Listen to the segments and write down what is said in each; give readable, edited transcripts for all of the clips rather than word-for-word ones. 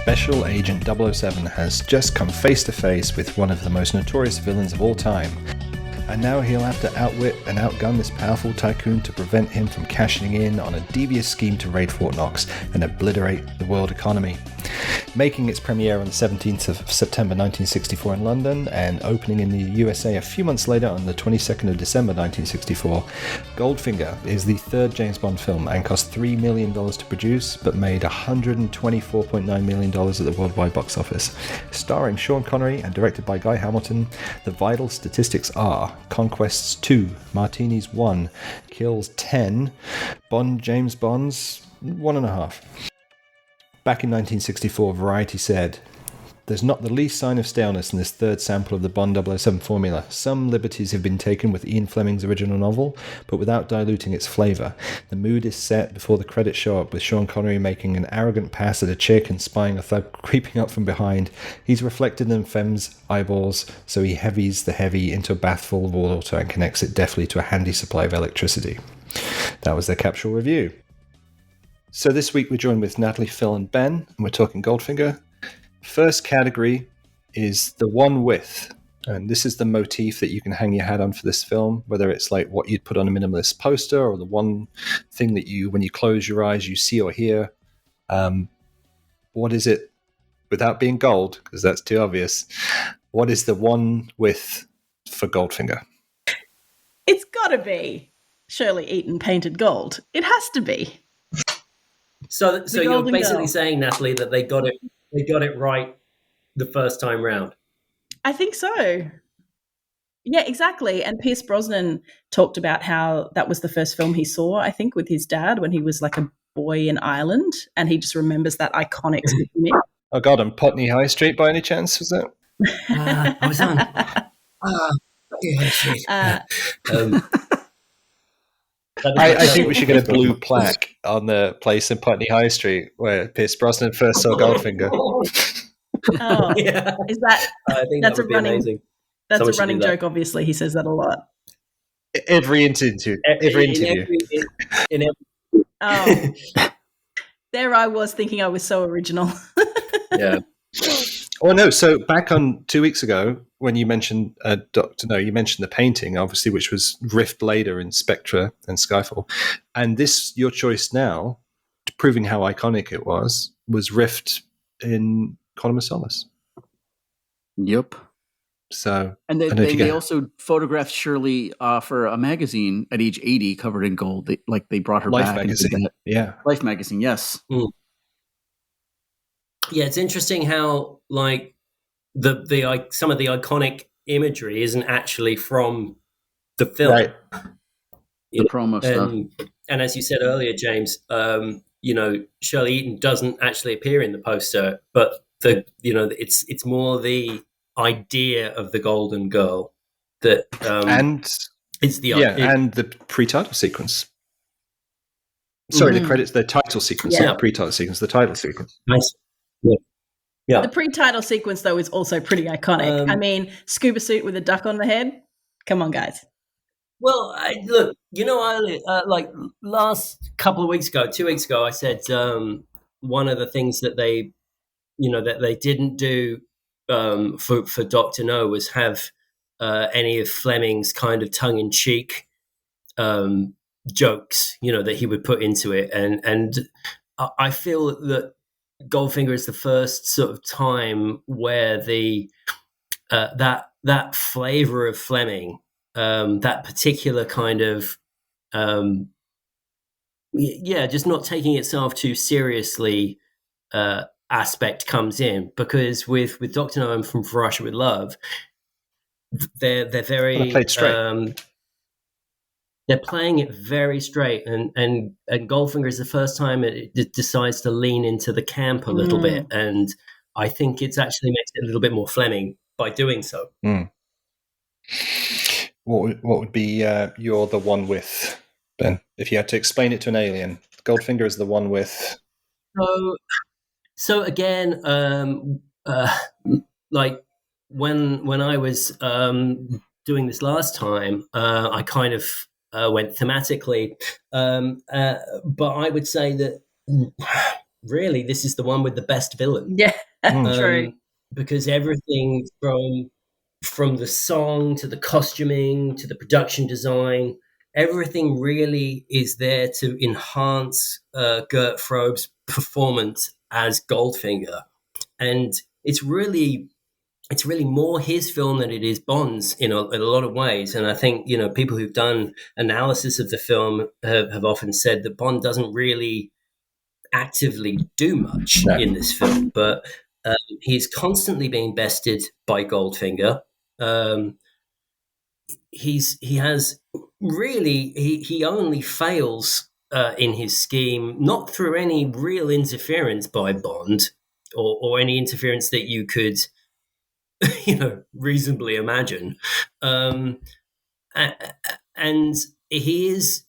Special Agent 007 has just come face to face with one of the most notorious villains of all time. And now he'll have to outwit and outgun this powerful tycoon to prevent him from cashing in on a devious scheme to raid Fort Knox and obliterate the world economy. Making its premiere on the 17th of September 1964 in London and opening in the USA a few months later on the 22nd of December 1964, Goldfinger is the third James Bond film and cost $3 million to produce but made $124.9 million at the worldwide box office. Starring Sean Connery and directed by Guy Hamilton, the vital statistics are Conquests 2, Martinis 1, Kills 10, James Bonds 1.5. Back in 1964, Variety said, "There's not the least sign of staleness in this third sample of the Bond 007 formula. Some liberties have been taken with Ian Fleming's original novel, but without diluting its flavour. The mood is set before the credits show up, with Sean Connery making an arrogant pass at a chick and spying a thug creeping up from behind. He's reflected in Fem's eyeballs, so he heavies the heavy into a bath full of water and connects it deftly to a handy supply of electricity." That was their capsule review. So this week we're joined with Natalie, Phil and Ben, and we're talking Goldfinger. First category is the one with, and this is the motif that you can hang your hat on for this film, whether it's like what you'd put on a minimalist poster or the one thing that you, when you close your eyes, you see or hear. What is it, without being gold, because that's too obvious, what is the one with for Goldfinger? It's got to be Shirley Eaton painted gold. It has to be. So you're basically girl. saying, Natalie, that they got it right the first time round. I think so. Yeah, exactly. And Pierce Brosnan talked about how that was the first film he saw, I think, with his dad when he was like a boy in Ireland, and he just remembers that iconic image. Oh God, on Putney High Street by any chance, was that? I was on. Putney High Street. I think we should get a blue plaque on the place in Putney High Street where Pierce Brosnan first saw Goldfinger. Oh, Yeah. is that? I think That's that would be amazing. That's Someone a should running do that. joke. Obviously, he says that a lot. Every interview. In every Oh, there I was thinking I was so original. yeah. Oh no! So back on 2 weeks ago, when you mentioned you mentioned the painting, obviously, which was riffed later in Spectre and Skyfall, and this your choice now, proving how iconic it was riffed in Quantum of Solace. Yep. So, And they also photographed Shirley for a magazine at age 80 covered in gold. They brought her Life back. magazine. And did that. Yeah. Life magazine, yes. Mm. Yeah, it's interesting how like the some of the iconic imagery isn't actually from the film. Right. The promo stuff. And as you said earlier, James, Shirley Eaton doesn't actually appear in the poster, but it's more the idea of the Golden Girl that And it's the and the pre-title sequence. Sorry, the credits, the title sequence, not pre-title sequence, the title sequence. Nice. Yeah. The pre-title sequence, though, is also pretty iconic. I mean, scuba suit with a duck on the head. Come on, guys. Well, like last couple of weeks ago, 2 weeks ago, I said one of the things that they didn't do for Dr. No was have any of Fleming's kind of tongue-in-cheek jokes, that he would put into it, and I feel that Goldfinger is the first sort of time where the that flavor of Fleming, that particular kind of just not taking itself too seriously aspect comes in, because with Dr. No and From Russia with Love, they're very played straight. They're playing it very straight, and Goldfinger is the first time it decides to lean into the camp a little bit, and I think it's actually makes it a little bit more Fleming by doing so. Mm. What would be your the one with, Ben? If you had to explain it to an alien, Goldfinger is the one with. So again, like when I was doing this last time, I kind of went thematically, but I would say that really, this is the one with the best villain. Yeah, true. Because everything from the song to the costuming to the production design, everything really is there to enhance Gert Frobe's performance as Goldfinger. And it's really more his film than it is Bond's in a lot of ways. And I think, people who've done analysis of the film have often said that Bond doesn't really actively do much in this film, but he's constantly being bested by Goldfinger. He only fails in his scheme, not through any real interference by Bond or any interference that you could reasonably imagine, and he is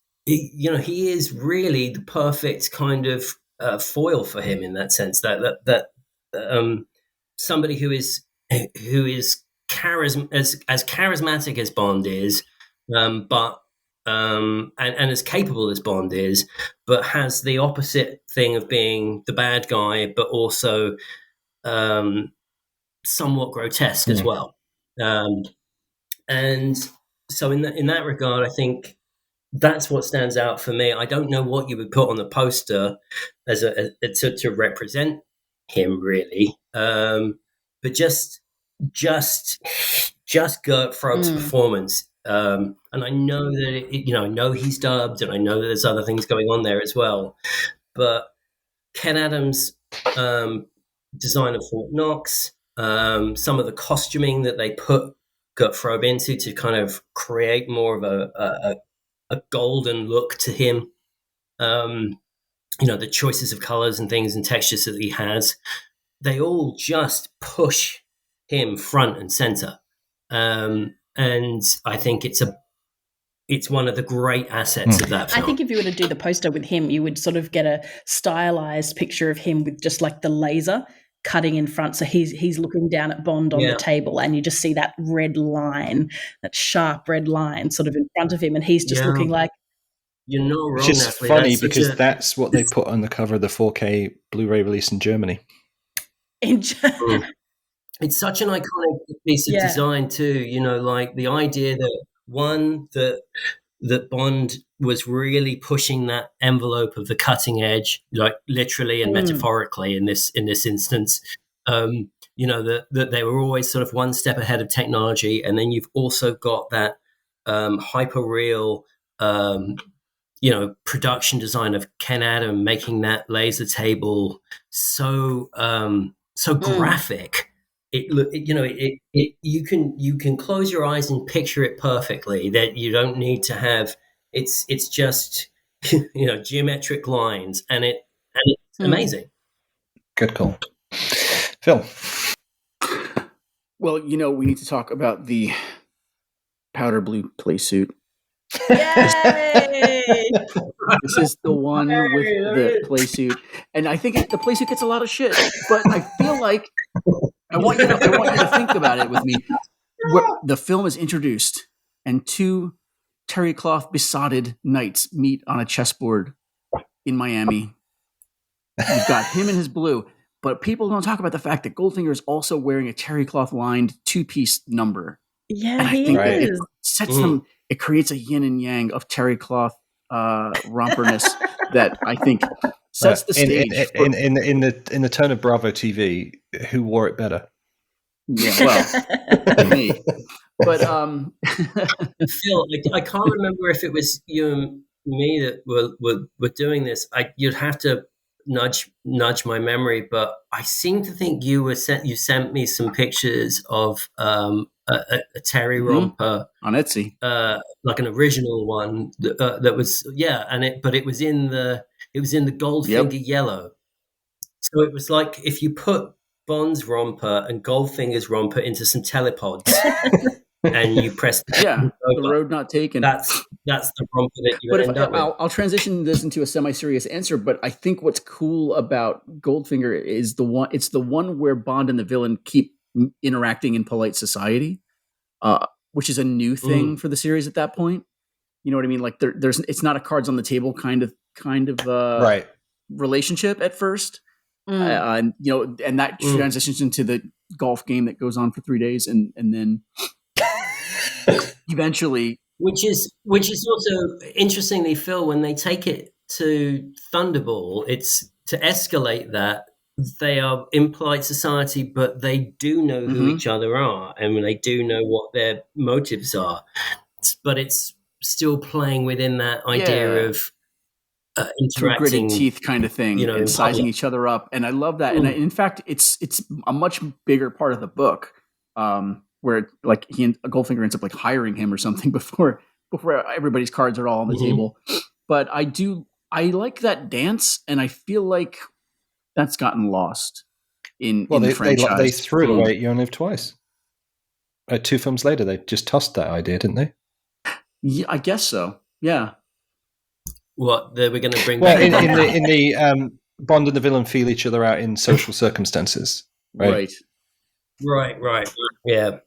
really the perfect kind of foil for him in that sense, that somebody who is as charismatic as Bond is, but and as capable as Bond is, but has the opposite thing of being the bad guy, but also somewhat grotesque as well. And so in that regard, I think that's what stands out for me. I don't know what you would put on the poster as to represent him, really, but just Gert Frobe's performance. And I know that I know he's dubbed, and I know that there's other things going on there as well. But Ken Adams' design of Fort Knox, some of the costuming that they put Gert Frobe into to kind of create more of a golden look to him. The choices of colors and things and textures that he has, they all just push him front and center. And I think it's one of the great assets of that film. I think if you were to do the poster with him, you would sort of get a stylized picture of him with just like the laser cutting in front. So he's looking down at Bond on the table, and you just see that red line, that sharp red line sort of in front of him, and he's just looking like... You're not wrong, Which is Natalie. funny because that's what they put on the cover of the 4K Blu-ray release in Germany. It's such an iconic piece of design too. Like the idea that Bond was really pushing that envelope of the cutting edge, like literally and metaphorically in this instance. That they were always sort of one step ahead of technology, and then you've also got that hyper real, production design of Ken Adam making that laser table so graphic. You can close your eyes and picture it perfectly. That you don't need to have. It's just geometric lines, and it's amazing. Good call, Phil. Well, we need to talk about the powder blue playsuit. Yay! This is the one with the playsuit, and I think the playsuit gets a lot of shit. But I feel like I want you to think about it with me. The film is introduced, and two terry cloth besotted knights meet on a chessboard in Miami. You've got him in his blue, but people don't talk about the fact that Goldfinger is also wearing a terry cloth lined 2-piece number. Yeah, and I he think is. it sets them. It creates a yin and yang of terry cloth romperness that I think sets the stage. In the tone of Bravo TV, who wore it better? Yeah, well, me. But Phil, I can't remember if it was you and me that were doing this. You'd have to nudge my memory, but I seem to think you sent me some pictures of a terry romper on Etsy, like an original one that was but it was in the Goldfinger yellow. So it was like if you put Bond's romper and Goldfinger's romper into some telepods and you press the road not taken. That's the romper that you end up with. I'll transition this into a semi-serious answer, but I think what's cool about Goldfinger is it's the one where Bond and the villain keep interacting in polite society, which is a new thing for the series at that point. You know what I mean? Like it's not a cards on the table kind of right relationship at first. and that transitions into the golf game that goes on for 3 days, and then eventually, which is also interestingly, Phil, when they take it to Thunderball, it's to escalate that they are impolite society, but they do know who each other are, and they do know what their motives are. But it's still playing within that idea of interacting, gritted teeth kind of thing, and sizing each other up. And I love that. And in fact, it's a much bigger part of the book, where like Goldfinger ends up like hiring him or something before everybody's cards are all on the table. But I like that dance, and I feel like that's gotten lost in the franchise. They threw it away. You Only Live Twice. 2 films later, they just tossed that idea, didn't they? Yeah, I guess so. Yeah. What they were going to bring back in the Bond and the villain feel each other out in social circumstances, right? Right. Yeah.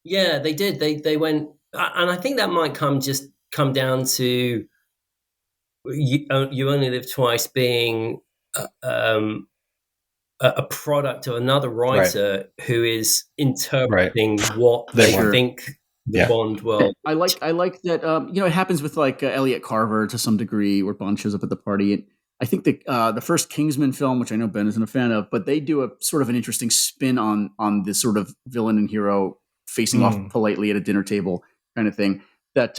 They did. They went, and I think that might come down to You Only Live Twice being a product of another writer who is interpreting what they think the Bond world. I like that. It happens with like Elliot Carver to some degree, where Bond shows up at the party. And I think the first Kingsman film, which I know Ben isn't a fan of, but they do a sort of an interesting spin on this sort of villain and hero facing off politely at a dinner table kind of thing. That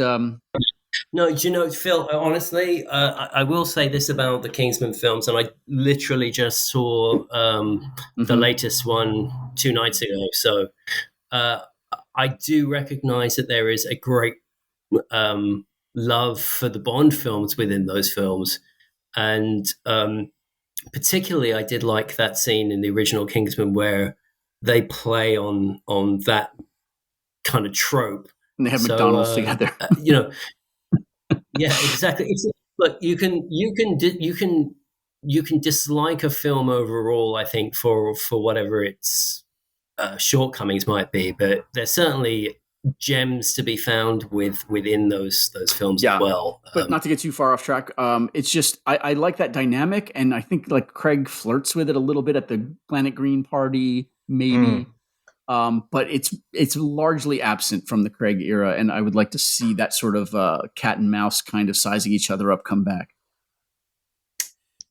no, do you know, Phil? Honestly, I will say this about the Kingsman films, and I literally just saw the latest one 2 nights ago. So I do recognize that there is a great love for the Bond films within those films, and particularly I did like that scene in the original Kingsman where they play on that kind of trope. And they have McDonald's together. Yeah, exactly. Look, you can dislike a film overall, I think, for whatever its shortcomings might be, but there's certainly gems to be found within those films as well. But not to get too far off track, it's just I like that dynamic, and I think like Craig flirts with it a little bit at the Planet Green party, maybe. But it's largely absent from the Craig era, and I would like to see that sort of cat and mouse kind of sizing each other up come back.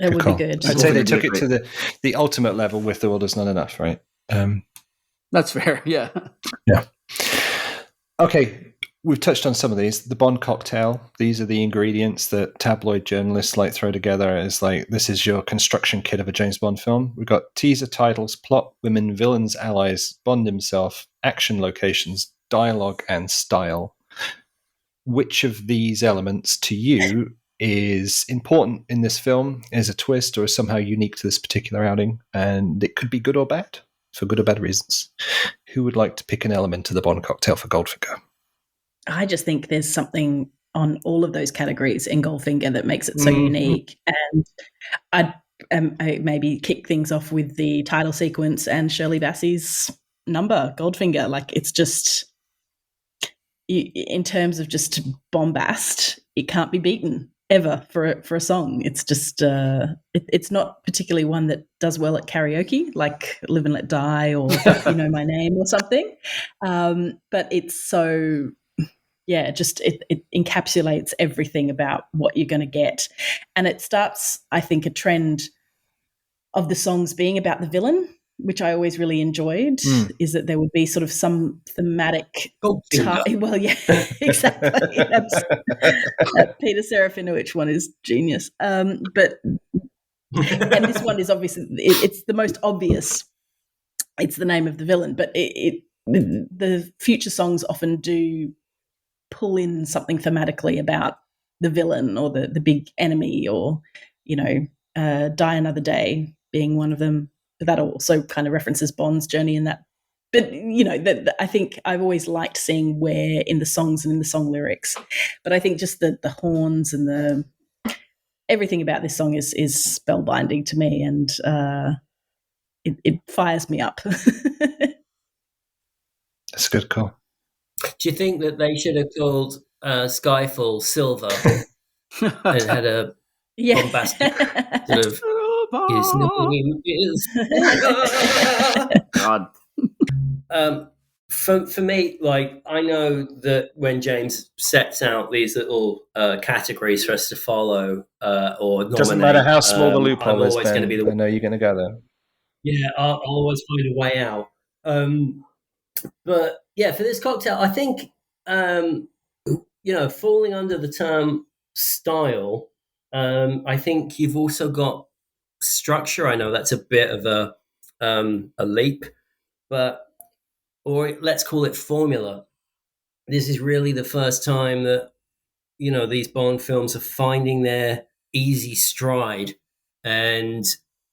It would be good. I'd say they took it to the ultimate level with The World Is Not Enough, right? That's fair, yeah. Yeah. Okay, we've touched on some of these. The Bond cocktail, these are the ingredients that tabloid journalists like throw together as like, this is your construction kit of a James Bond film. We've got teaser titles, plot, women, villains, allies, Bond himself, action locations, dialogue, and style. Which of these elements to you is important in this film, is a twist, or is somehow unique to this particular outing? And it could be good or bad, for good or bad reasons. Who would like to pick an element of the Bond cocktail for Goldfinger? I just think there's something on all of those categories in Goldfinger that makes it so unique. And I maybe kick things off with the title sequence and Shirley Bassey's number, Goldfinger. Like, it's just, in terms of just bombast, it can't be beaten ever for a song. It's just it's not particularly one that does well at karaoke, like Live and Let Die or You Know My Name or something. But it's so, just it encapsulates everything about what you're going to get. And it starts, I think, a trend of the songs being about the villain, which I always really enjoyed, is that there would be sort of some thematic well, yeah, exactly. Peter Serafinovich one is genius. But and this one is obviously, it's the most obvious. It's the name of the villain, but the future songs often do pull in something thematically about the villain or the big enemy, or, Die Another Day being one of them. But that also kind of references Bond's journey in that. But, I think I've always liked seeing where in the songs and in the song lyrics. But I think just the horns and everything about this song is spellbinding to me, and it fires me up. That's a good call. Do you think that they should have called Skyfall Silver and had a bombastic sort of His name is God. For me, like, I know that when James sets out these little categories for us to follow or nominate, Doesn't matter how small the I'm loophole is, always going to Ben. be the I know you're going to go there. yeah. I'll always find a way out. But yeah, for this cocktail, I think falling under the term style, I think you've also got structure. I know that's a bit of a leap, or let's call it formula. This is really the first time that these Bond films are finding their easy stride, and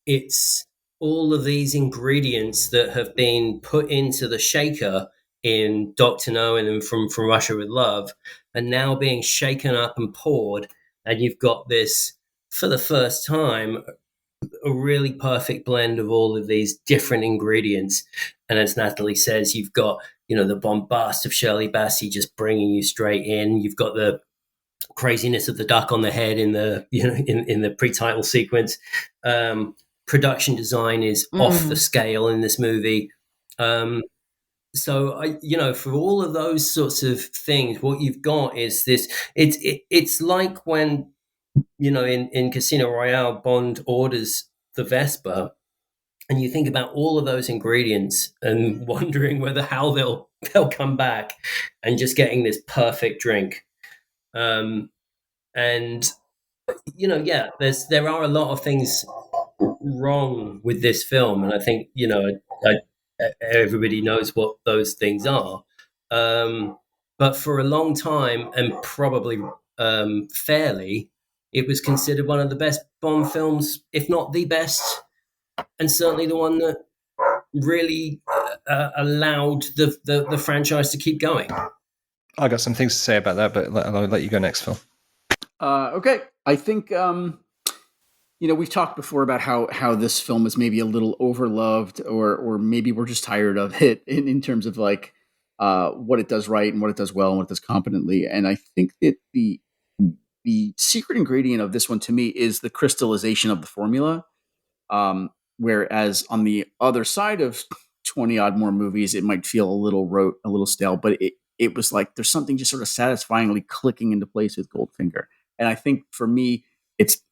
it's all of these ingredients that have been put into the shaker in Dr. No and from Russia with Love are now being shaken up and poured, and you've got this, for the first time, a really perfect blend of all of these different ingredients. And as Natalie says, you've got the bombast of Shirley Bassey just bringing you straight in. You've got the craziness of the duck on the head in the in the pre-title sequence. Production design is off the scale in this movie. So for all of those sorts of things, what you've got is this. It's like when in Casino Royale, Bond orders the Vespa, and you think about all of those ingredients and wondering how they'll come back, and just getting this perfect drink. And there are a lot of things wrong with this film, and I think everybody knows what those things are. But for a long time, and probably fairly, it was considered one of the best Bond films, if not the best, and certainly the one that really allowed the franchise to keep going. I got some things to say about that, but I'll let you go next, Phil. Okay. I think, we've talked before about how this film is maybe a little overloved, or maybe we're just tired of it in terms of like what it does right and what it does well and what it does competently. And I think that the secret ingredient of this one to me is the crystallization of the formula. Whereas on the other side of 20 odd more movies, it might feel a little rote, a little stale, but it was like there's something just sort of satisfyingly clicking into place with Goldfinger. And I think for me,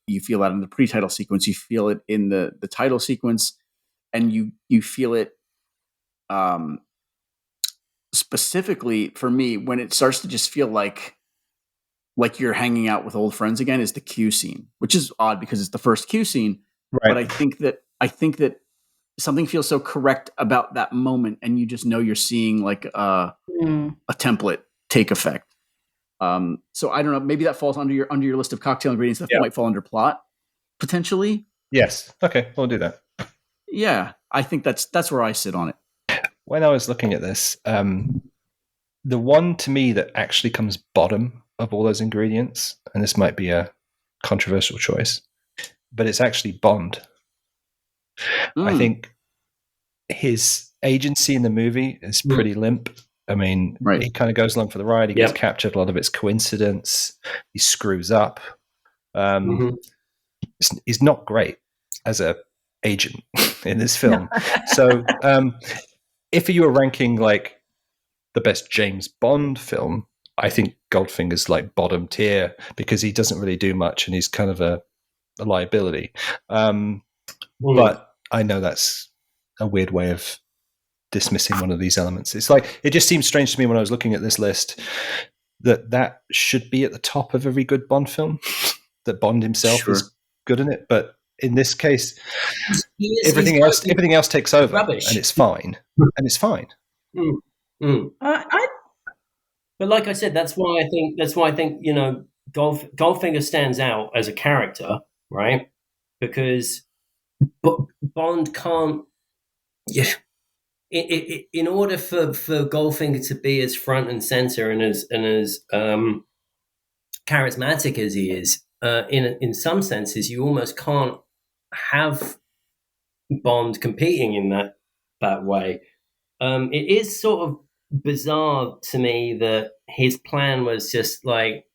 you feel that in the pre-title sequence, you feel it in the title sequence, and you feel it specifically for me when it starts to just feel like you're hanging out with old friends again, is the Q scene, which is odd because it's the first Q scene. Right. But I think that something feels so correct about that moment, and you just know you're seeing like a template take effect. So I don't know. Maybe that falls under your list of cocktail ingredients that might fall under plot potentially. Yes. Okay, we'll do that. Yeah, I think that's where I sit on it. When I was looking at this, the one to me that actually comes bottom of all those ingredients, and this might be a controversial choice, but it's actually Bond. I think his agency in the movie is pretty limp. I mean, he kind of goes along for the ride. He gets captured. A lot of it's coincidence. He screws up. He's not great as a agent in this film. So if you were ranking like the best James Bond film, I think Goldfinger's like bottom tier because he doesn't really do much and he's kind of a liability. But I know that's a weird way of dismissing one of these elements. It's like, it just seems strange to me when I was looking at this list that should be at the top of every good Bond film, that Bond himself is good in it. But in this case, everything else takes over, rubbish. And it's fine. And it's fine. But like I said, that's why I think Goldfinger stands out as a character, right? Because Bond can't. Yeah, in order for Goldfinger to be as front and center and as charismatic as he is, in some senses, you almost can't have Bond competing in that way. It is sort of bizarre to me that his plan was just like,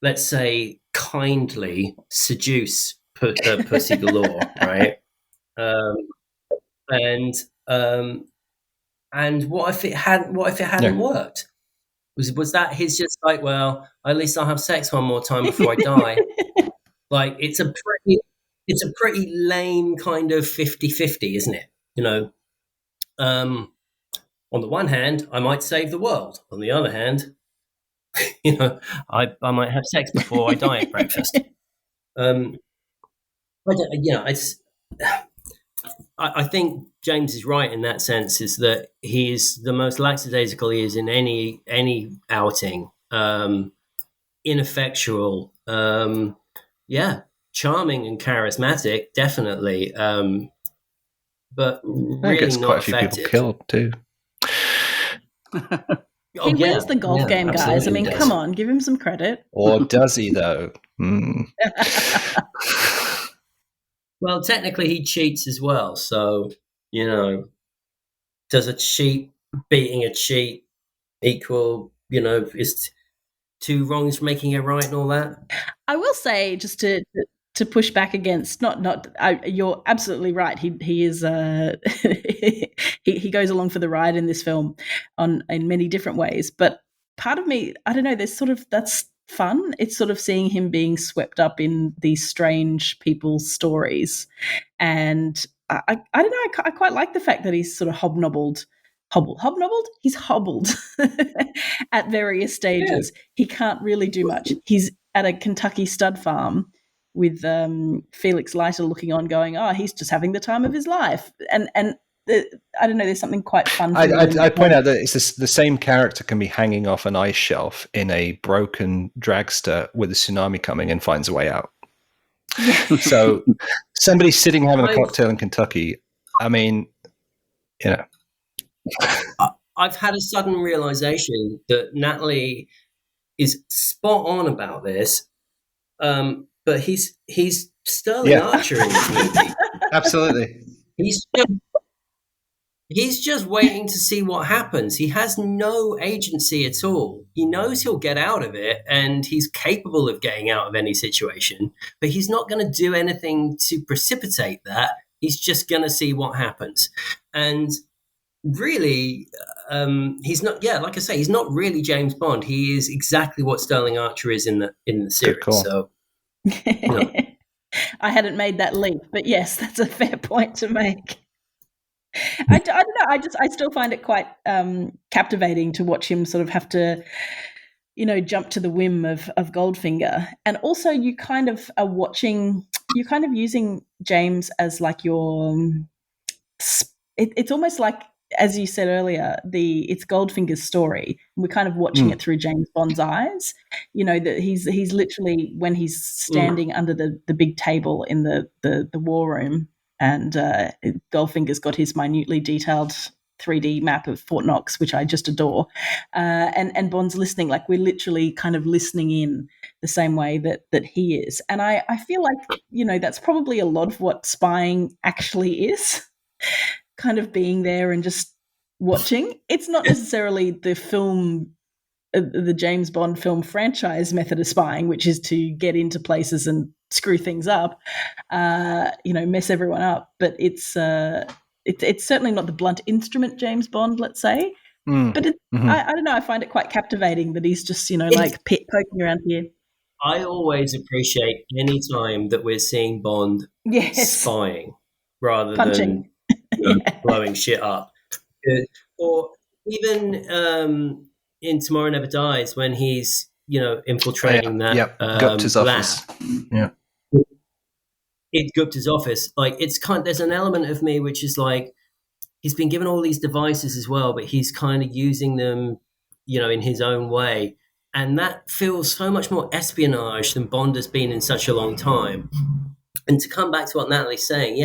let's say, kindly seduce Pussy Galore, right? And what if it hadn't worked? Was that his just like, well, at least I'll have sex one more time before I die? Like, it's a pretty lame kind of 50-50, isn't it? You know, on the one hand, I might save the world. On the other hand, you know, I might have sex before I die at breakfast. I think James is right in that sense, is that he is the most lackadaisical he is in any outing. Ineffectual, charming and charismatic, definitely, but really gets not quite a few effective. people killed too. He wins the golf game, guys. I mean, come on, give him some credit. Or does he, though? Well, technically he cheats as well. So, you know, does a cheat beating a cheat equal, you know, is two wrongs making it right and all that? I will say, just to push back against, you're absolutely right. He is he goes along for the ride in this film in many different ways. But part of me, I don't know, there's sort of, that's fun. It's sort of seeing him being swept up in these strange people's stories, and I don't know. I quite like the fact that he's sort of hobnobled. He's hobbled at various stages. Yeah. He can't really do much. He's at a Kentucky stud farm with Felix Leiter looking on, going, "Oh, he's just having the time of his life." And I don't know. There's something quite fun. I point out that it's the same character can be hanging off an ice shelf in a broken dragster with a tsunami coming and finds a way out. So somebody sitting having a cocktail in Kentucky. I mean, you know. I've had a sudden realization that Natalie is spot on about this, but he's Sterling Archer in this movie. Absolutely. He's just waiting to see what happens. He has no agency at all. He knows he'll get out of it, and he's capable of getting out of any situation, but he's not going to do anything to precipitate that. He's just going to see what happens. And really, he's not. Yeah, like I say, he's not really James Bond. He is exactly what Sterling Archer is in the series. So, you know. I hadn't made that leap, but yes, that's a fair point to make. I don't know. I still find it quite captivating to watch him sort of have to, you know, jump to the whim of Goldfinger, and also you kind of are watching. You're kind of using James as like your. It's almost like, as you said earlier, it's Goldfinger's story. We're kind of watching it through James Bond's eyes. You know, that he's literally, when he's standing under the big table in the war room, and Goldfinger's got his minutely detailed 3D map of Fort Knox, which I just adore, and Bond's listening. Like, we're literally kind of listening in the same way that he is. And I feel like, you know, that's probably a lot of what spying actually is. Kind of being there and just watching. It's not necessarily the film, the James Bond film franchise method of spying, which is to get into places and screw things up, you know, mess everyone up. But it's certainly not the blunt instrument James Bond, let's say. But I don't know. I find it quite captivating that he's just, you know, like poking around here. I always appreciate any time that we're seeing Bond spying rather than blowing shit up. Or even in Tomorrow Never Dies, when he's, you know, infiltrating that Gupta's office. Yeah. It's Gupta's office. Like, it's there's an element of me which is like, he's been given all these devices as well, but he's kind of using them, you know, in his own way. And that feels so much more espionage than Bond has been in such a long time. And to come back to what Natalie's saying,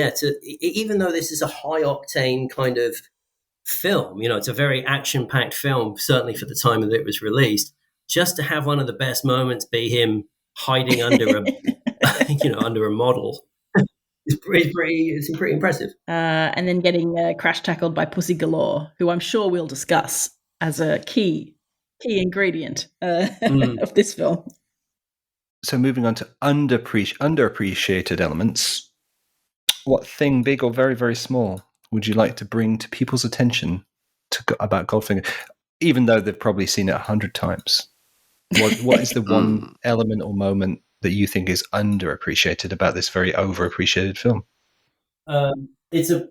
even though this is a high octane kind of film, you know, it's a very action packed film, certainly for the time that it was released, just to have one of the best moments be him hiding under under a model. It's pretty impressive. And then getting crash tackled by Pussy Galore, who I'm sure we'll discuss as a key ingredient of this film. So moving on to underappreciated elements, what thing, big or very, very small, would you like to bring to people's attention about Goldfinger, even though they've probably seen it 100 times? What is the one element or moment that you think is underappreciated about this very overappreciated film? It's a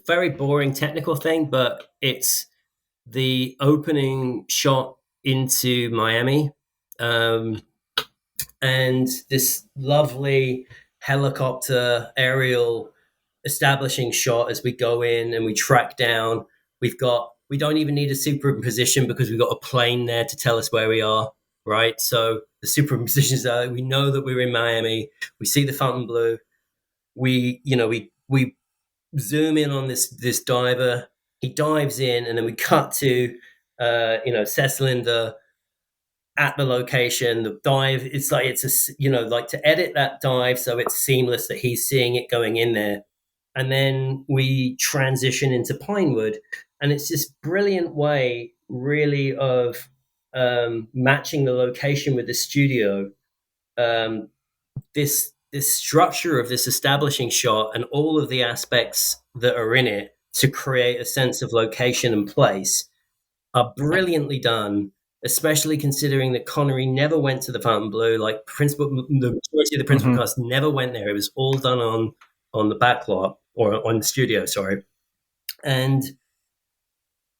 very boring technical thing, but it's the opening shot into Miami, and this lovely helicopter aerial establishing shot as we go in and we track down. We don't even need a superimposition because we've got a plane there to tell us where we are, right? So the superimpositions are, we know that we're in Miami. We see the Fontainebleau. We zoom in on this diver. He dives in, and then we cut to Sesslinder at the location. The dive, it's like to edit that dive so it's seamless that he's seeing it going in there. And then we transition into Pinewood, and it's this brilliant way, really, of matching the location with the studio. This structure of this establishing shot and all of the aspects that are in it to create a sense of location and place are brilliantly done, especially considering that Connery never went to the Fontainebleau. Like the majority of the principal cast never went there. It was all done on the back lot, or on the studio, sorry. And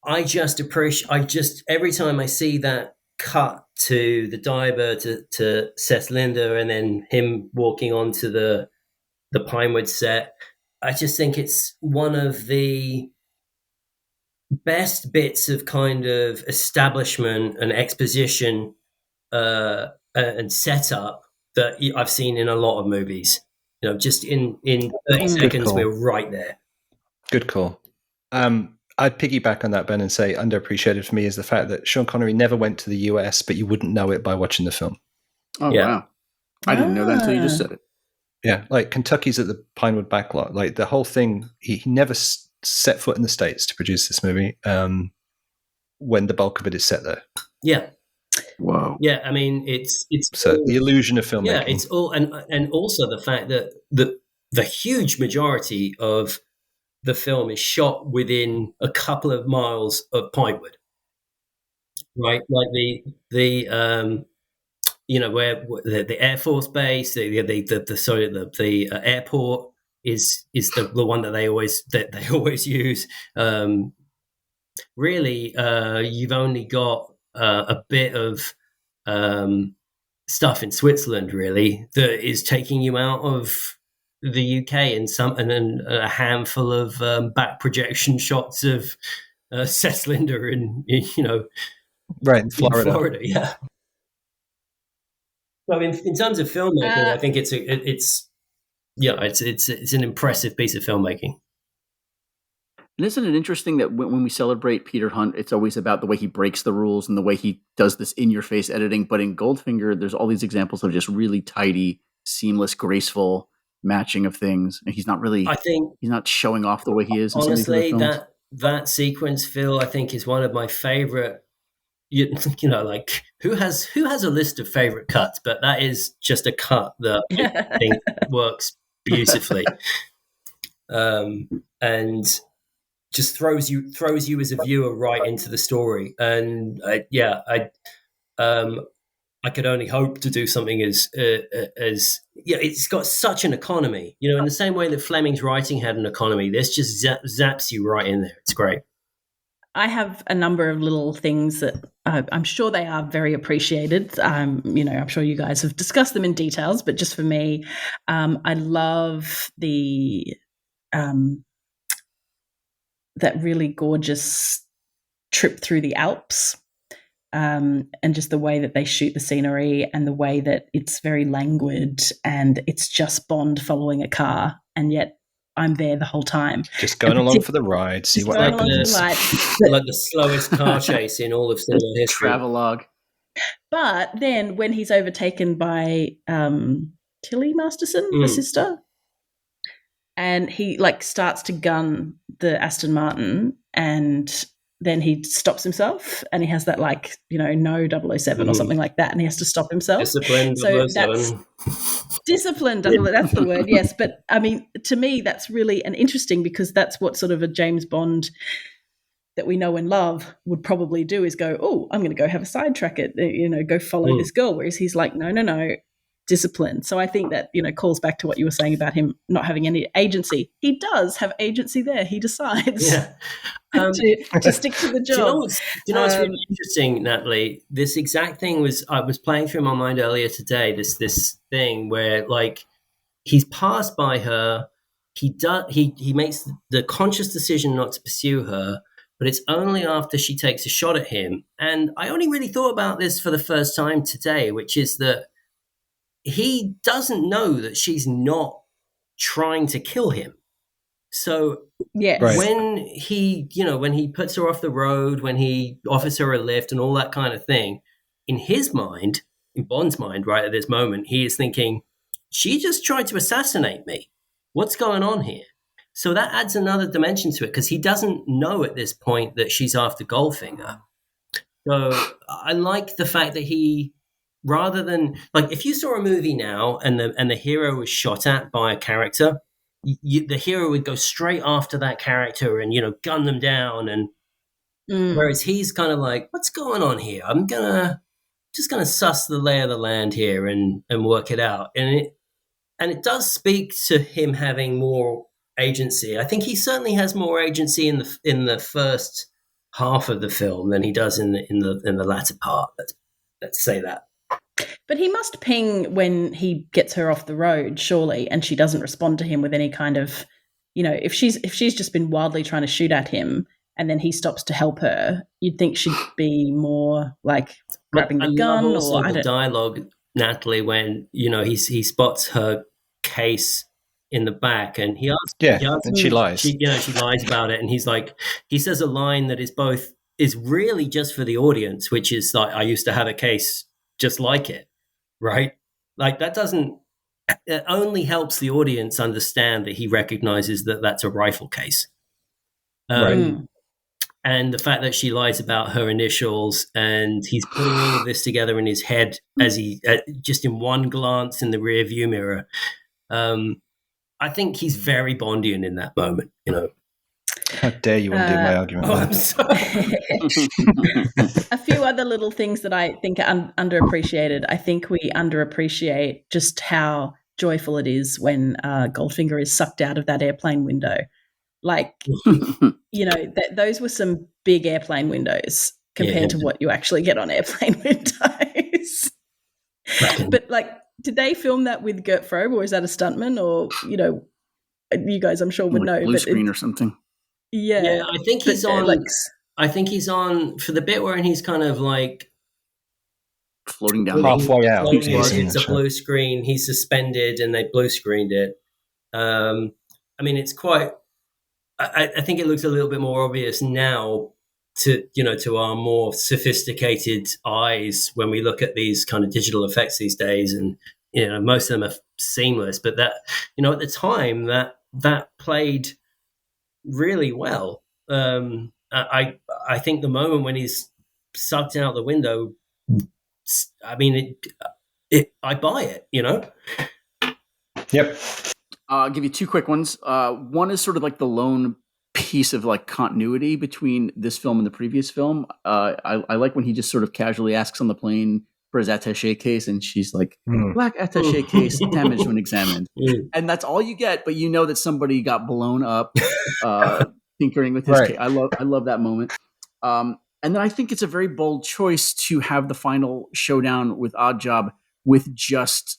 I just appreciate, every time I see that cut to the diver, to Sesslinder, and then him walking onto the Pinewood set, I just think it's one of the best bits of kind of establishment and exposition and setup that I've seen in a lot of movies. Just in 30 seconds, we're right there. Good call. I'd piggyback on that, Ben, and say underappreciated for me is the fact that Sean Connery never went to the US, but you wouldn't know it by watching the film. Oh, yeah. Wow. I didn't know that until you just said it. Yeah, like Kentucky's at the Pinewood backlot. Like the whole thing, he never set foot in the States to produce this movie when the bulk of it is set there. Yeah. Whoa. Yeah, I mean, it's so all, the illusion of filmmaking. Yeah, it's all, and also the fact that the huge majority of the film is shot within a couple of miles of Pinewood, right? Like the where the Air Force Base, the airport is the one that they always use. Really, you've only got a bit of stuff in Switzerland, really, that is taking you out of the UK, and then a handful of back projection shots of Sesslinder in right in Florida. Yeah. So in terms of filmmaking, I think it's an impressive piece of filmmaking. And isn't it interesting that when we celebrate Peter Hunt, it's always about the way he breaks the rules and the way he does this in-your-face editing. But in Goldfinger, there's all these examples of just really tidy, seamless, graceful matching of things. And he's not really, he's not showing off the way he is. Honestly, that sequence, Phil, I think is one of my favorite. Like who has a list of favorite cuts? But that is just a cut that I think works beautifully, and just throws you as a viewer right into the story. And I could only hope to do something as it's got such an economy, in the same way that Fleming's writing had an economy. This just zaps you right in there. It's great. I have a number of little things that I'm sure they are very appreciated. I'm sure you guys have discussed them in details, but just for me, I love the that really gorgeous trip through the Alps, and just the way that they shoot the scenery and the way that it's very languid and it's just Bond following a car, and yet I'm there the whole time. Just going along for the ride, see what happens. Like the slowest car chase in all of cinema history. Travelogue. But then when he's overtaken by Tilly Masterson, the sister, and he starts to gun the Aston Martin, and then he stops himself and he has that like, no 007 or something like that, and he has to stop himself. Disciplined So that's 007. disciplined. That's the word, yes. But I mean, to me, that's really interesting because that's what sort of a James Bond that we know and love would probably do is go, oh, I'm going to go have a sidetrack it, go follow this girl. Whereas he's like, no, discipline. So I think that, calls back to what you were saying about him not having any agency. He does have agency there. He decides to stick to the job. Do you know what's really interesting, Natalie? This exact thing I was playing through my mind earlier today, this thing where like he's passed by her, he makes the conscious decision not to pursue her, but it's only after she takes a shot at him. And I only really thought about this for the first time today, which is that he doesn't know that she's not trying to kill him. So when he puts her off the road, when he offers her a lift and all that kind of thing, in his mind, in Bond's mind right at this moment, he is thinking, she just tried to assassinate me. What's going on here? So that adds another dimension to it because he doesn't know at this point that she's after Goldfinger. So I like the fact that he, rather than like if you saw a movie now and the hero was shot at by a character, the hero would go straight after that character and gun them down, and whereas he's kind of like, what's going on here? I'm just gonna suss the lay of the land here and work it out, and it does speak to him having more agency. I think he certainly has more agency in the first half of the film than he does in the latter part. Let's say that. But he must ping when he gets her off the road, surely, and she doesn't respond to him with any kind of, if she's just been wildly trying to shoot at him and then he stops to help her, you'd think she'd be more like grabbing the gun. Also, the dialogue, Natalie, when he spots her case in the back and he asks, and she lies. She lies about it, and he says a line that is really just for the audience, which is like, I used to have a case just like it, right? Like it only helps the audience understand that he recognizes that that's a rifle case. Right. And the fact that she lies about her initials, and he's putting all of this together in his head as he just in one glance in the rear view mirror. I think he's very Bondian in that moment, How dare you undo my argument? Oh, I'm sorry. A few other little things that I think are underappreciated. I think we underappreciate just how joyful it is when Goldfinger is sucked out of that airplane window. Like, those were some big airplane windows compared to what you actually get on airplane windows. But like, did they film that with Gert Frobe, or is that a stuntman? Or you guys, I'm sure would know. Blue screen or something. Yeah, I think he's on. I think he's on for the bit where he's kind of like floating down halfway out. It's a blue screen. He's suspended, and they blue screened it. I mean, it's quite. I think it looks a little bit more obvious now to our more sophisticated eyes when we look at these kind of digital effects these days, and most of them are seamless. But that at the time that played really well. I think the moment when he's sucked out the window, I mean, I buy it. Yep. I'll give you two quick ones. One is sort of like the lone piece of like continuity between this film and the previous film. I like when he just sort of casually asks on the plane for his attaché case, and she's like, black attaché case damaged when examined. And that's all you get, but that somebody got blown up tinkering with his case. I love that moment. And then I think it's a very bold choice to have the final showdown with Oddjob with just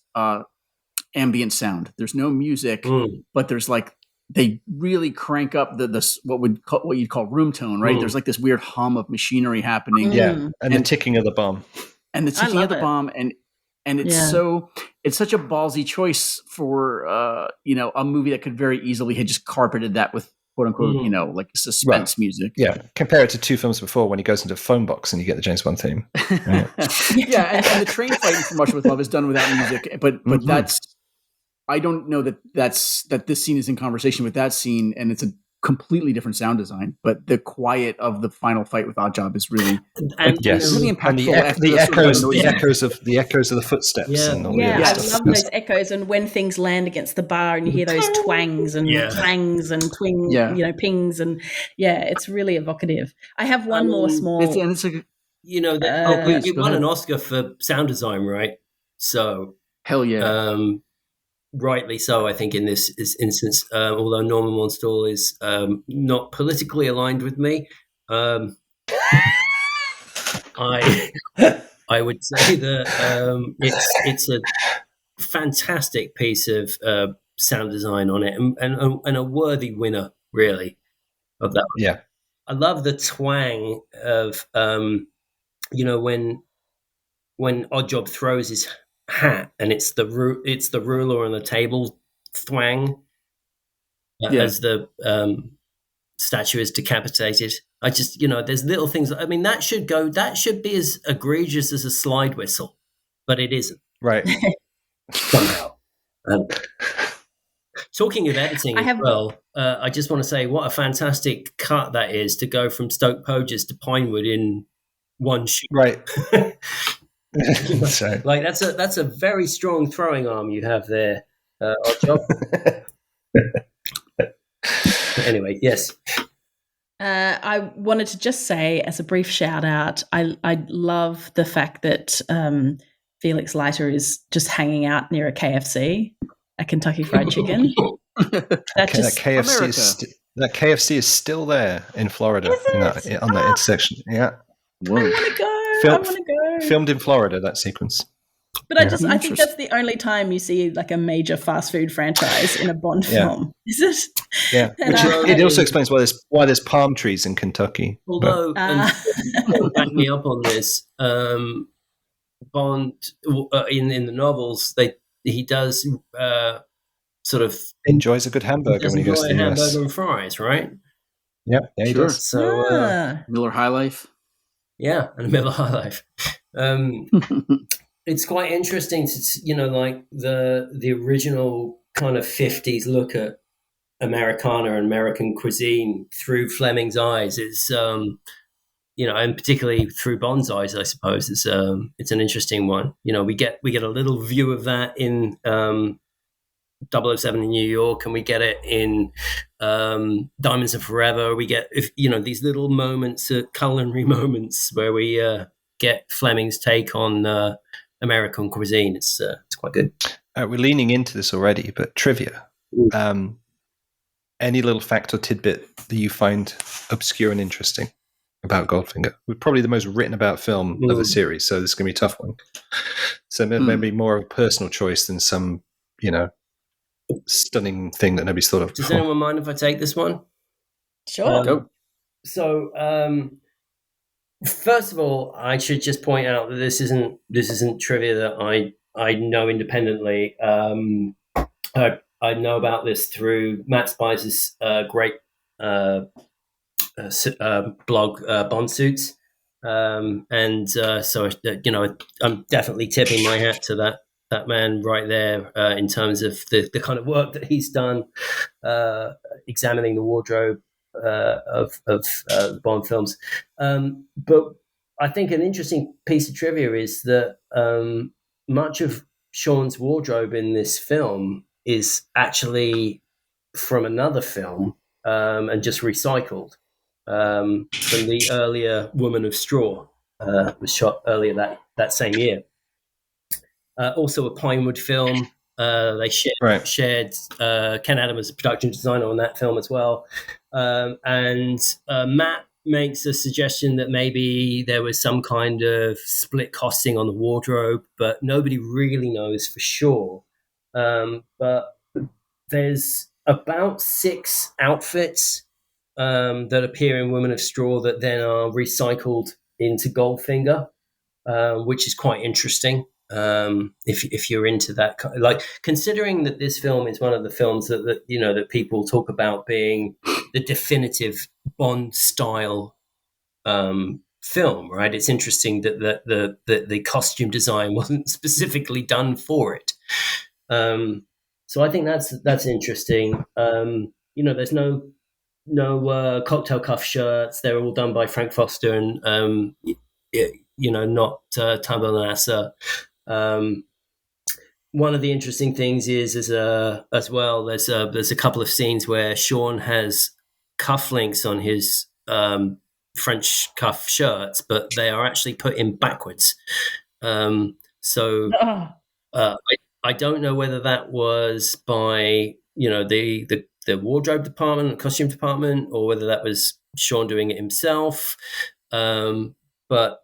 ambient sound. There's no music, but there's like, they really crank up the what you'd call room tone, right? There's like this weird hum of machinery happening. Yeah, and the ticking of the bomb. And the ticking of the bomb, and it's such a ballsy choice for a movie that could very easily have just carpeted that with quote unquote like suspense music. Yeah, compare it to two films before when he goes into a phone box and you get the James Bond theme. Yeah, and the train fight from Russia with Love is done without music, but that's. I don't know that this scene is in conversation with that scene, and it's completely different sound design, but the quiet of the final fight with Oddjob is really And Yes, really and impactful. the echoes of the footsteps Yeah. and all Yeah, the I other stuff. love those echoes, and when things land against the bar and you hear those twangs and clangs and twing, Yeah. pings, and it's really evocative. I have one more small. It's like, please, it go won ahead. an Oscar for sound design, right? So, hell yeah. rightly so, I think, in this instance, although Norman Monstall is not politically aligned with me, I would say that it's a fantastic piece of sound design on it, and a worthy winner, really, of that. Yeah. I love the twang of when Oddjob throws his hat, and it's the ruler on the table thwang as the statue is decapitated. I just, there's little things. I mean, that should be as egregious as a slide whistle, but it isn't. Right. Somehow. Talking of editing as well, I just want to say what a fantastic cut that is to go from Stoke Poges to Pinewood in one shoot. Right. So. Like that's a very strong throwing arm you have there, Oddjob. Anyway, yes. I wanted to just say, as a brief shout out, I love the fact that Felix Leiter is just hanging out near a KFC, a Kentucky Fried Chicken. That KFC is still there in Florida on that intersection. Yeah. Whoa. I want to go. Filmed in Florida, that sequence. But I think that's the only time you see like a major fast food franchise in a Bond film. Is it? Yeah. It also explains why there's palm trees in Kentucky. Although, back me up on this, Bond in the novels, he does sort of enjoys a good hamburger when he goes to the US. Hamburger and fries, right? Yep, yeah, he does. So Miller High Life. Yeah, and Miller High Life. It's quite interesting to like the original kind of 50s look at Americana and American cuisine through Fleming's eyes. It's and particularly through Bond's eyes, I suppose. It's an interesting one. We get a little view of that in 007 in New York, and we get it in Diamonds Are Forever. We get these little moments, culinary moments, where we get Fleming's take on American cuisine. It's quite good. We're leaning into this already, but trivia. Any little fact or tidbit that you find obscure and interesting about Goldfinger? We're probably the most written about film of the series, so this is going to be a tough one. So maybe more of a personal choice than some, stunning thing that nobody's thought of Does before. anyone mind if I take this one? Sure. Go. So, first of all, I should just point out that this isn't trivia that I know independently. I know about this through Matt Spicer's great blog, Bond Suits, and so I'm definitely tipping my hat to that man right there in terms of the kind of work that he's done, examining the wardrobe of the Bond films. But I think an interesting piece of trivia is that much of Sean's wardrobe in this film is actually from another film and just recycled from the earlier Woman of Straw, was shot earlier that same year. Also a Pinewood film. They shared Ken Adam as a production designer on that film as well. And Matt makes a suggestion that maybe there was some kind of split costing on the wardrobe, but nobody really knows for sure. But there's about 6 outfits that appear in Women of Straw that then are recycled into Goldfinger, which is quite interesting. If you're into that, like, considering that this film is one of the films that people talk about being the definitive Bond style film, right? It's interesting that the costume design wasn't specifically done for it. So I think that's interesting. There's no cocktail cuff shirts. They're all done by Frank Foster and not Tambor Nasser. One of the interesting things is as well. There's a couple of scenes where Sean has cufflinks on his French cuff shirts, but they are actually put in backwards. I don't know whether that was by the wardrobe department, costume department, or whether that was Sean doing it himself. But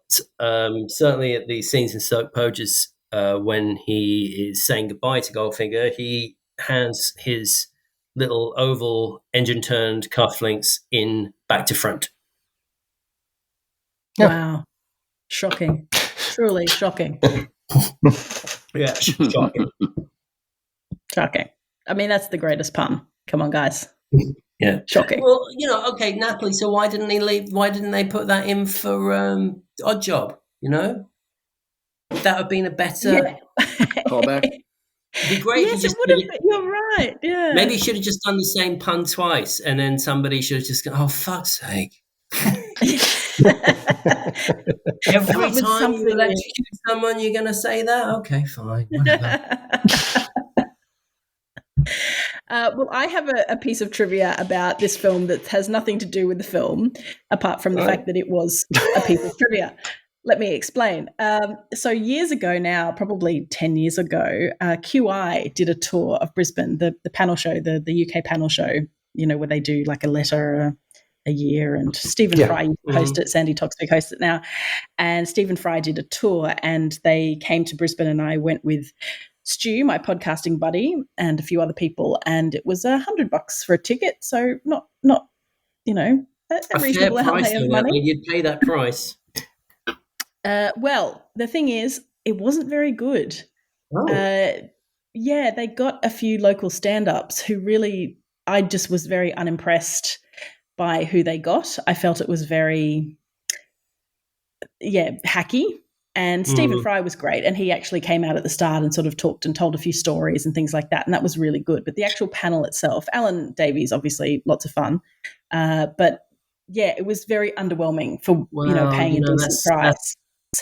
certainly at the scenes in Soap Poges, when he is saying goodbye to Goldfinger, he has his little oval engine-turned cufflinks in back to front. Yeah. Wow. Shocking. Truly shocking. Yeah, shocking. Shocking. I mean, that's the greatest pun. Come on, guys. Yeah. Shocking. Well, okay, Natalie, so why didn't he leave? Why didn't they put that in for Odd Job, That would have been a better callback. It'd be great yes, if you just it would have been. You're right. Yeah. Maybe he should have just done the same pun twice, and then somebody should have just gone, "Oh, fuck's sake!" Every time you electrocute someone, you're going to say that. Okay, fine. Well, I have a piece of trivia about this film that has nothing to do with the film, apart from the fact that it was a piece of trivia. Let me explain. So years ago now, probably 10 years ago, QI did a tour of Brisbane, the panel show, the UK panel show, where they do like a letter a year, and Stephen Fry hosts it, Sandy Toksvig hosts it now. And Stephen Fry did a tour, and they came to Brisbane, and I went with Stu, my podcasting buddy, and a few other people, and it was $100 for a ticket. So not a reasonable outlay of money. You'd pay that price. Well, the thing is, it wasn't very good. Oh. They got a few local stand-ups who really, I just was very unimpressed by who they got. I felt it was very, hacky. And Stephen Fry was great, and he actually came out at the start and sort of talked and told a few stories and things like that, and that was really good. But the actual panel itself, Alan Davies, obviously lots of fun, but it was very underwhelming for paying a decent price.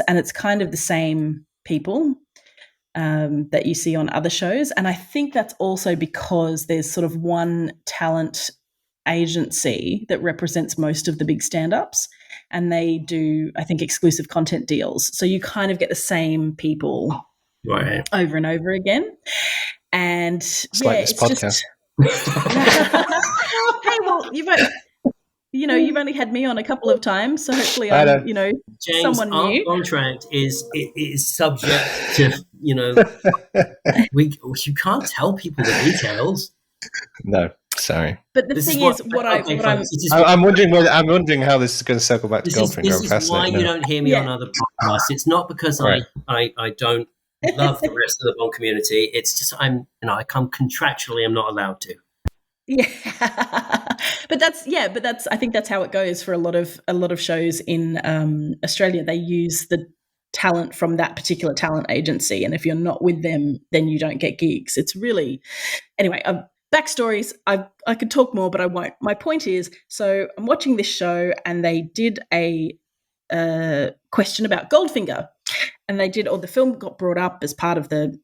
And it's kind of the same people that you see on other shows, and I think that's also because there's sort of one talent agency that represents most of the big stand-ups, and they do, I think, exclusive content deals. So you kind of get the same people over and over again. And it's like this podcast. Hey, well, you've only had me on a couple of times, so hopefully I'm, James, someone new. Our contract is subject to, you can't tell people the details. No, sorry. But the thing is, I'm wondering how this is going to circle back to Goldfinger. This is why you don't hear me on other podcasts. It's not because I don't love the rest of the Bond community. It's just I'm contractually I'm not allowed to. Yeah, but that's I think that's how it goes for a lot of shows in Australia. They use the talent from that particular talent agency, and if you're not with them, then you don't get gigs. It's really anyway. Backstories. I could talk more, but I won't. My point is, so I'm watching this show, and they did a question about Goldfinger, and the film got brought up as part of the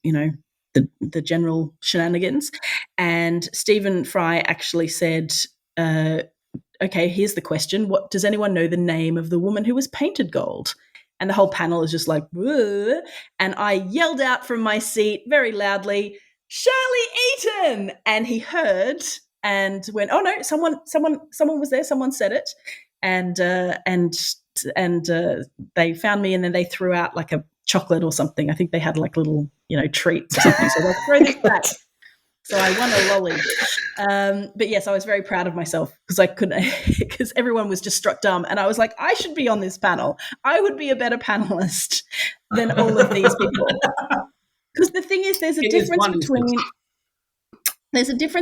the general shenanigans, and Stephen Fry actually said, okay, here's the question. What does anyone know the name of the woman who was painted gold? And the whole panel is just like, whoa. And I yelled out from my seat very loudly, Shirley Eaton. And he heard and went, oh no, someone was there. Someone said it. And they found me, and then they threw out like a chocolate or something. I think they had like little, treats or something. So they'll throw this back. So I won a lolly. But yes, I was very proud of myself because I couldn't, because everyone was just struck dumb. And I was like, I should be on this panel. I would be a better panelist than all of these people. Because the thing is, there's a difference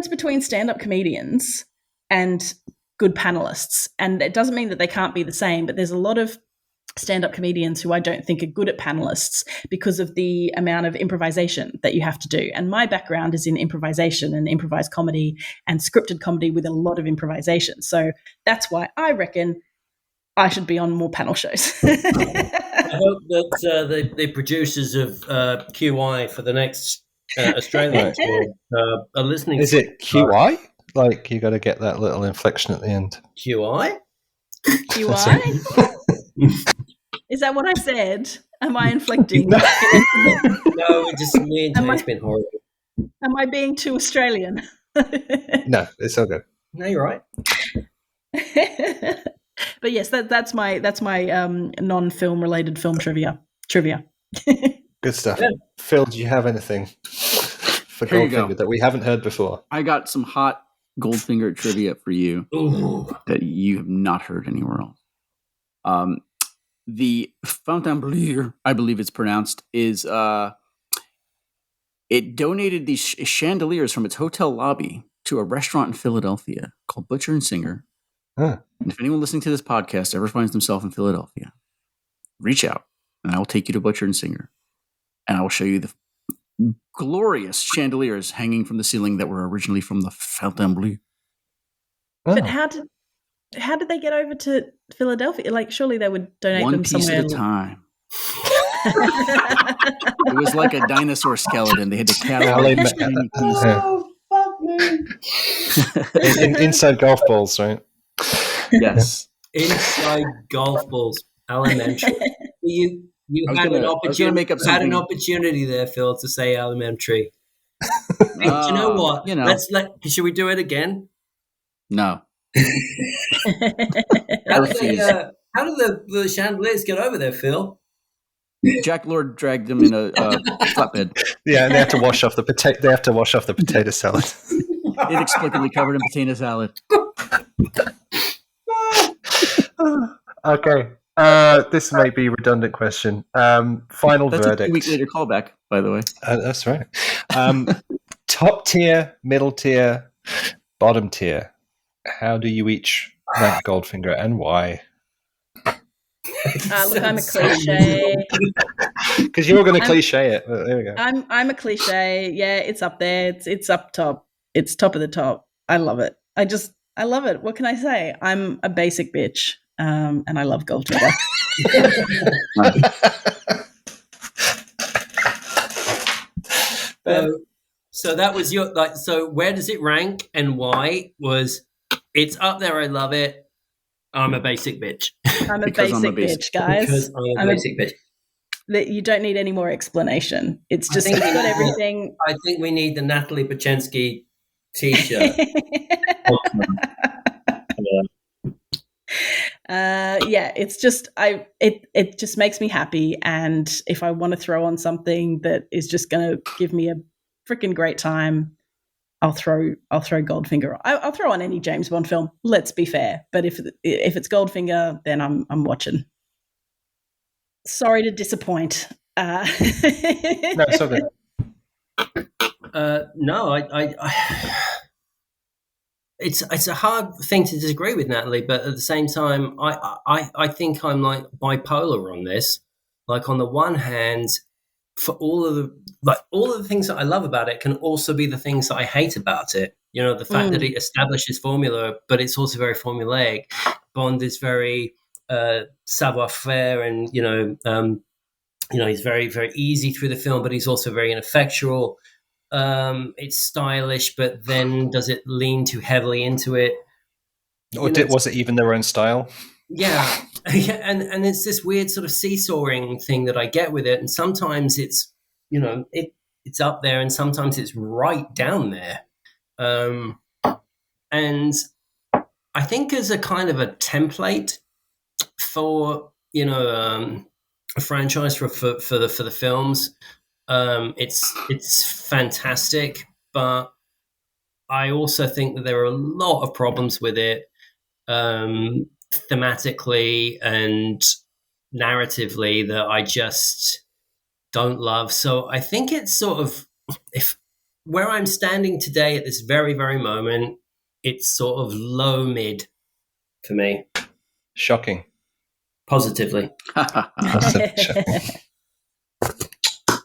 between stand-up comedians and good panelists. And it doesn't mean that they can't be the same, but there's a lot of stand-up comedians who I don't think are good at panelists because of the amount of improvisation that you have to do. And my background is in improvisation and improvised comedy and scripted comedy with a lot of improvisation. So that's why I reckon I should be on more panel shows. I hope that the producers of QI for the next Australian tour are listening. Is it QI? Like, you got to get that little inflection at the end. QI? QI? Is that what I said? Am I inflecting? No, just me and Jane's been horrible. Am I being too Australian? No, it's all good. No, you're right. But yes, that's my non-film related film trivia. Good stuff. Yeah. Phil, do you have anything for Goldfinger that we haven't heard before? I got some hot Goldfinger trivia for you that you have not heard anywhere else. The Fontainebleau, I believe it's pronounced, is it donated these chandeliers from its hotel lobby to a restaurant in Philadelphia called Butcher and Singer. Huh. And if anyone listening to this podcast ever finds themselves in Philadelphia, reach out and I will take you to Butcher and Singer and I will show you the glorious chandeliers hanging from the ceiling that were originally from the Fontainebleau. But how did they get over to Philadelphia? Like, surely they would donate one them piece somewhere. At a time. It was like a dinosaur skeleton. They had to catalog each tiny piece. Oh, fuck me. Inside golf balls, right? Yes. Inside golf balls. Elementary. You had an opportunity there, Phil, to say elementary. Do you know what? Should we do it again? No. How did the chandeliers get over there, Phil? Jack Lord dragged them in a flatbed. Yeah, and they have to wash off the potato. They have to wash off the potato salad. Inexplicably covered in potato salad. Okay. This may be a redundant question. Final That's verdict. A 2 week later callback, by the way. That's right. Top tier, middle tier, bottom tier. How do you each rank Goldfinger and why? Look, I'm a cliche. Because you're going to cliche it. There we go. I'm a cliche. Yeah, it's up there. It's up top. It's top of the top. I love it. I love it. What can I say? I'm a basic bitch, and I love Goldfinger. So that was your So where does it rank and why? It's up there. I love it. I'm a basic bitch. I'm a basic bitch, guys. Because I'm a basic bitch. That you don't need any more explanation. It's just it's got everything. I think we need the Natalie Bochenski T-shirt. It's just it just makes me happy, and if I want to throw on something that is just going to give me a freaking great time, I'll throw Goldfinger on. I'll throw on any James Bond film. Let's be fair, but if it's Goldfinger, then I'm watching. Sorry to disappoint. No, it's okay. It's a hard thing to disagree with, Natalie, but at the same time, I think I'm like bipolar on this. Like, on the one hand, for all of the things that I love about it can also be the things that I hate about it. You know, the fact that it establishes formula, but it's also very formulaic. Bond is very savoir-faire, and he's very, very easy through the film, but he's also very ineffectual. It's stylish, but then does it lean too heavily into it? Or was it even their own style? Yeah. and it's this weird sort of seesawing thing that I get with it, and sometimes it's it's up there, and sometimes it's right down there. And I think as a kind of a template for a franchise for the films, it's fantastic, but I also think that there are a lot of problems with it, thematically and narratively, that I just don't love. So I think it's sort of, if where I'm standing today at this very, very moment, it's sort of low mid for me. Shocking. positively.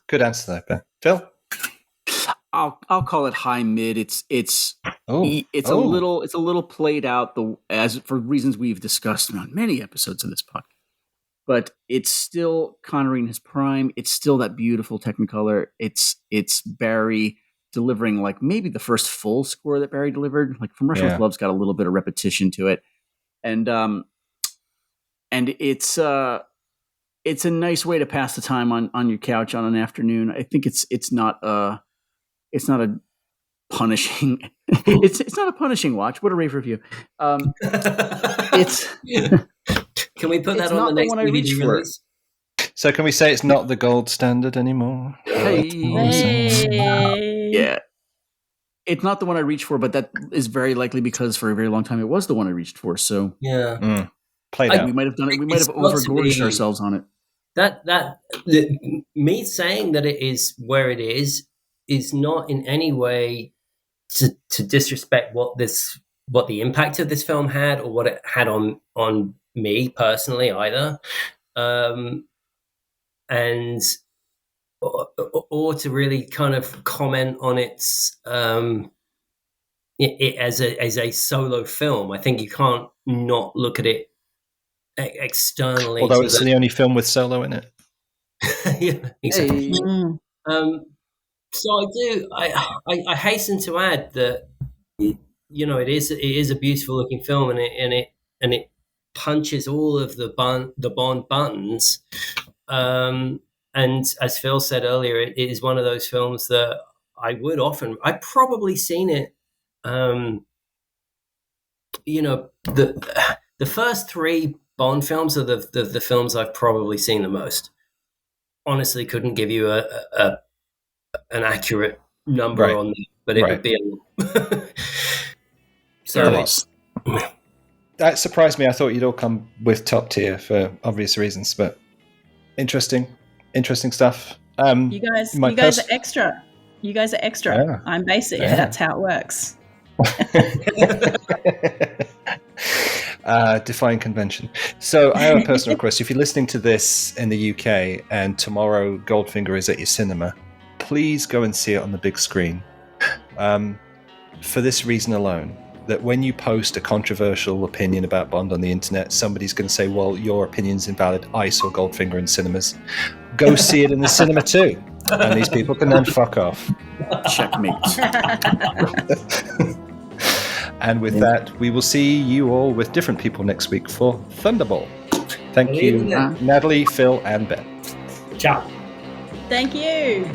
Good answer there, Ben. Phil? I'll call it high mid. It's a little played out as for reasons we've discussed on many episodes of this podcast. But it's still Connery in his prime. It's still that beautiful Technicolor. It's Barry delivering like maybe the first full score that Barry delivered. Like From Russia with Love's got a little bit of repetition to it, and it's a nice way to pass the time on your couch on an afternoon. I think it's not a punishing. it's not a punishing watch. What a rave review. It's. Can we put that on the next DVD release? So can we say it's not the gold standard anymore? Hey. Yeah. It's not the one I reached for, but that is very likely because for a very long time it was the one I reached for. So yeah, played out. We might have done it. We might have overgorged ourselves on it. Me saying that it is where it is not in any way to disrespect what the impact of this film had or what it had on me personally either, and or to really kind of comment on its it as a solo film. I think you can't not look at it externally. Although it's the only film with solo in it. Yeah, exactly. So I hasten to add that it is a beautiful looking film, and it punches all of the Bond buttons. And as Phil said earlier, it is one of those films that I've probably seen it. The first three Bond films are the films I've probably seen the most. Honestly, couldn't give you an accurate number on that, but it would be a so that surprised me. I thought you'd all come with top tier for obvious reasons, but interesting stuff. You guys are extra. You guys are extra. Yeah. I'm basic. Yeah. That's how it works. Defying convention. So I have a personal request. If you're listening to this in the UK and tomorrow Goldfinger is at your cinema, please go and see it on the big screen. For this reason alone, that when you post a controversial opinion about Bond on the internet, somebody's going to say, well, your opinion's invalid. I saw Goldfinger in cinemas. Go see it in the cinema too. And these people can then fuck off. Checkmate. And with that, we will see you all with different people next week for Thunderball. Thank you, Natalie, Phil, and Ben. Ciao. Thank you.